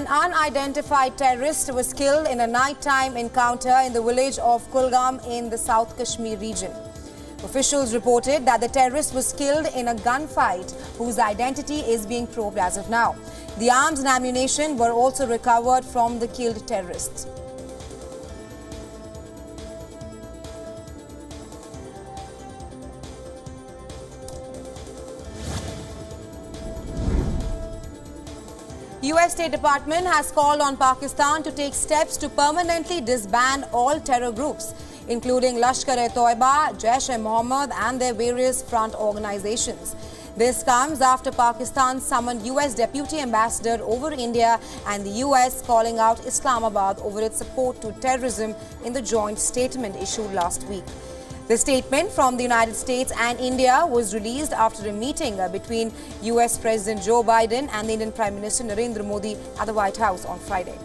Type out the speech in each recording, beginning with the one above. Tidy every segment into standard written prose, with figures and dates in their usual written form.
An unidentified terrorist was killed in a nighttime encounter in the village of Kulgam in the South Kashmir region. Officials reported that the terrorist was killed in a gunfight whose identity is being probed as of now. The arms and ammunition were also recovered from the killed terrorists. US State Department has called on Pakistan to take steps to permanently disband all terror groups, including Lashkar-e-Toiba, Jaish-e-Mohammed and their various front organizations. This comes after Pakistan summoned US Deputy Ambassador over India and the US calling out Islamabad over its support to terrorism in the joint statement issued last week. The statement from the United States and India was released after a meeting between US President Joe Biden and the Indian Prime Minister Narendra Modi at the White House on Friday.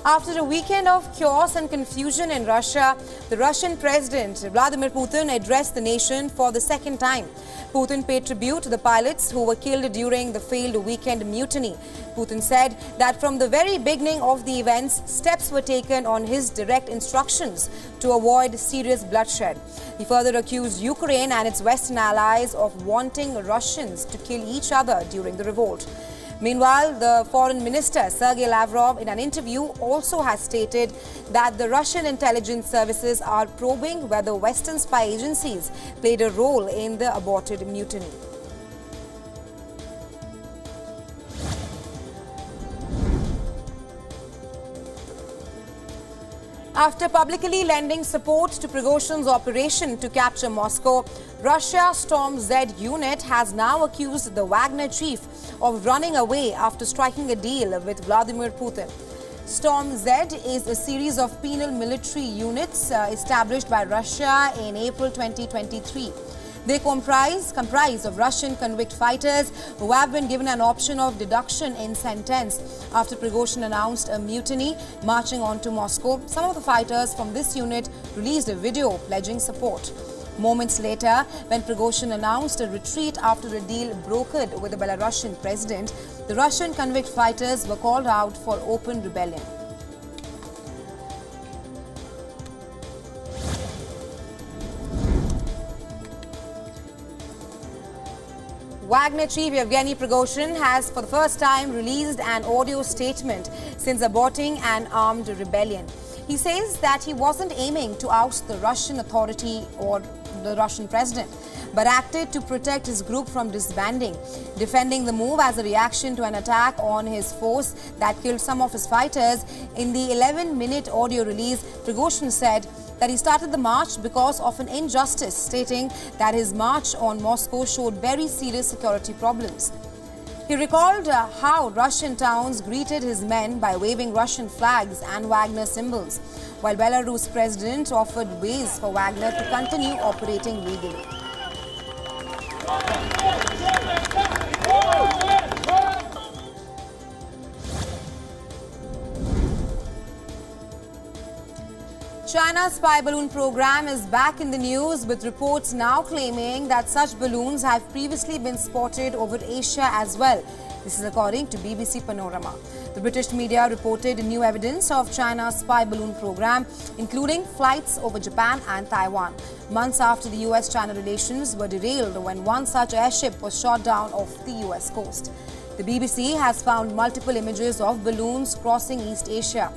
After a weekend of chaos and confusion in Russia, the Russian President Vladimir Putin addressed the nation for the second time. Putin paid tribute to the pilots who were killed during the failed weekend mutiny. Putin said that from the very beginning of the events, steps were taken on his direct instructions to avoid serious bloodshed. He further accused Ukraine and its Western allies of wanting Russians to kill each other during the revolt. Meanwhile, the Foreign Minister Sergei Lavrov in an interview also has stated that the Russian intelligence services are probing whether Western spy agencies played a role in the aborted mutiny. After publicly lending support to Prigozhin's operation to capture Moscow, Russia's Storm Z unit has now accused the Wagner chief of running away after striking a deal with Vladimir Putin. Storm Z is a series of penal military units established by Russia in April 2023. They comprise of Russian convict fighters who have been given an option of deduction in sentence after Prigozhin announced a mutiny marching on to Moscow. Some of the fighters from this unit released a video pledging support. Moments later, when Prigozhin announced a retreat after a deal brokered with the Belarusian president, the Russian convict fighters were called out for open rebellion. Wagner chief Yevgeny Prigozhin has for the first time released an audio statement since aborting an armed rebellion. He says that he wasn't aiming to oust the Russian authority or the Russian president, but acted to protect his group from disbanding, defending the move as a reaction to an attack on his force that killed some of his fighters. In the 11-minute audio release, Prigozhin said that he started the march because of an injustice, stating that his march on Moscow showed very serious security problems. He recalled how Russian towns greeted his men by waving Russian flags and Wagner symbols, while Belarus president offered ways for Wagner to continue operating legally. China's spy balloon program is back in the news, with reports now claiming that such balloons have previously been spotted over Asia as well. This is according to BBC Panorama. The British media reported new evidence of China's spy balloon program, including flights over Japan and Taiwan, months after the US-China relations were derailed when one such airship was shot down off the US coast. The BBC has found multiple images of balloons crossing East Asia.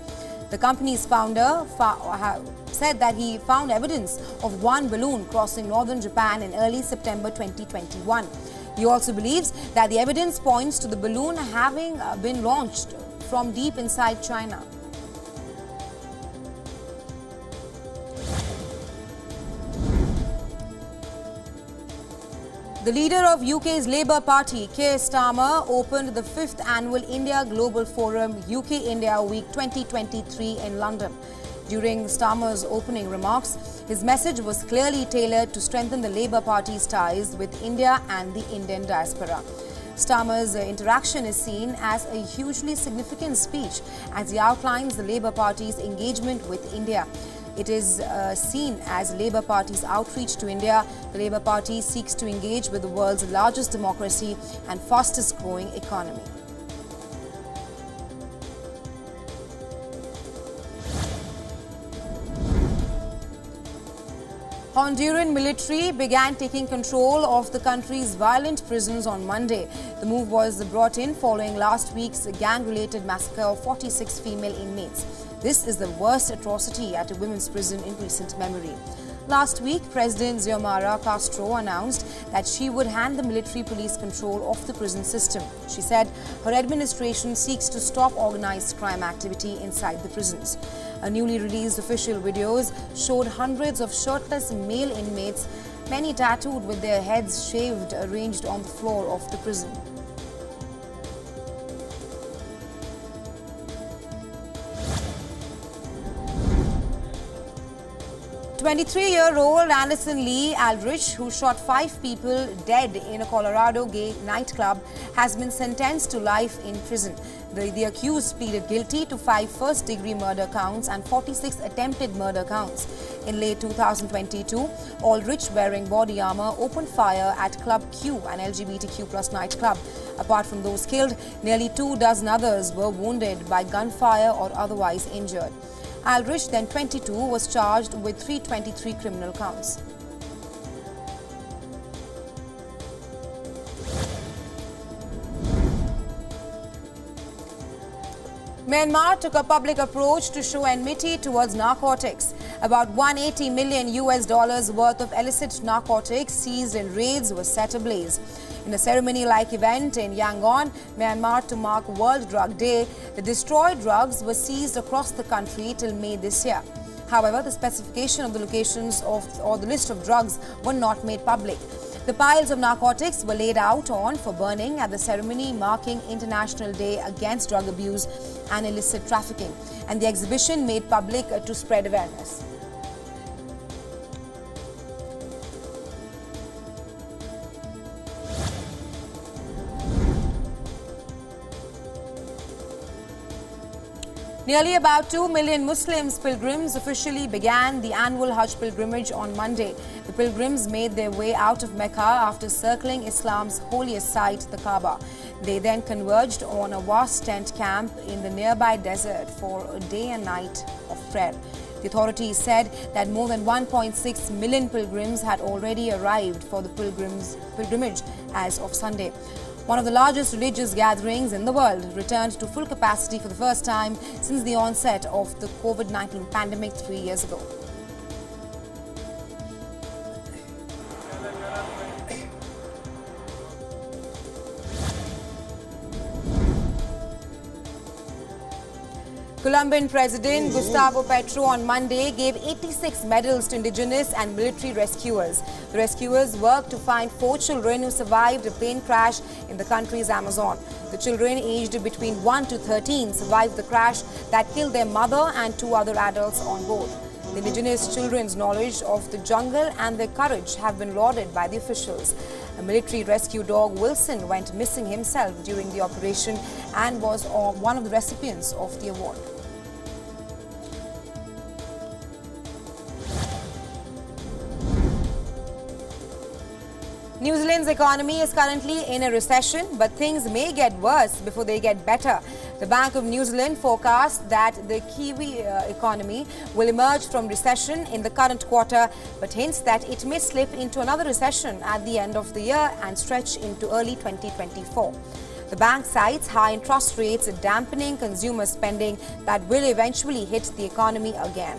The company's founder said that he found evidence of one balloon crossing northern Japan in early September 2021. He also believes that the evidence points to the balloon having been launched from deep inside China. The leader of UK's Labour Party, Keir Starmer, opened the 5th annual India Global Forum UK-India Week 2023 in London. During Starmer's opening remarks, his message was clearly tailored to strengthen the Labour Party's ties with India and the Indian diaspora. Starmer's interaction is seen as a hugely significant speech as he outlines the Labour Party's engagement with India. It is seen as Labour Party's outreach to India. The Labour Party seeks to engage with the world's largest democracy and fastest growing economy. Honduran military began taking control of the country's violent prisons on Monday. The move was brought in following last week's gang-related massacre of 46 female inmates. This is the worst atrocity at a women's prison in recent memory. Last week, President Xiomara Castro announced that she would hand the military police control of the prison system. She said her administration seeks to stop organized crime activity inside the prisons. A newly released official videos showed hundreds of shirtless male inmates, many tattooed with their heads shaved, arranged on the floor of the prison. "23-year-old Anderson Lee Aldrich, who shot 5 people dead in a Colorado gay nightclub, has been sentenced to life in prison. The accused pleaded guilty to 5 first-degree murder counts and 46 attempted murder counts. In late 2022, Aldrich, wearing body armor, opened fire at Club Q, an LGBTQ+ nightclub. Apart from those killed, nearly 24 others were wounded by gunfire or otherwise injured. Aldrich, then 22, was charged with 323 criminal counts. Myanmar took a public approach to show enmity towards narcotics. About $180 million worth of illicit narcotics seized in raids was set ablaze. In a ceremony-like event in Yangon, Myanmar, to mark World Drug Day, the destroyed drugs were seized across the country till May this year. However, the specification of the locations or the list of drugs were not made public. The piles of narcotics were laid out for burning at the ceremony marking International Day Against Drug Abuse and Illicit Trafficking, and the exhibition made public to spread awareness. Nearly about 2 million Muslims pilgrims officially began the annual Hajj pilgrimage on Monday. The pilgrims made their way out of Mecca after circling Islam's holiest site, the Kaaba. They then converged on a vast tent camp in the nearby desert for a day and night of prayer. The authorities said that more than 1.6 million pilgrims had already arrived for the pilgrimage as of Sunday. One of the largest religious gatherings in the world returned to full capacity for the first time since the onset of the COVID-19 pandemic 3 years ago. Colombian President Gustavo Petro on Monday gave 86 medals to indigenous and military rescuers. The rescuers worked to find 4 children who survived a plane crash in the country's Amazon. The children, aged between 1 to 13, survived the crash that killed their mother and 2 other adults on board. The indigenous children's knowledge of the jungle and their courage have been lauded by the officials. A military rescue dog, Wilson, went missing himself during the operation and was one of the recipients of the award. New Zealand's economy is currently in a recession, but things may get worse before they get better. The Bank of New Zealand forecasts that the Kiwi economy will emerge from recession in the current quarter, but hints that it may slip into another recession at the end of the year and stretch into early 2024. The bank cites high interest rates dampening consumer spending that will eventually hit the economy again.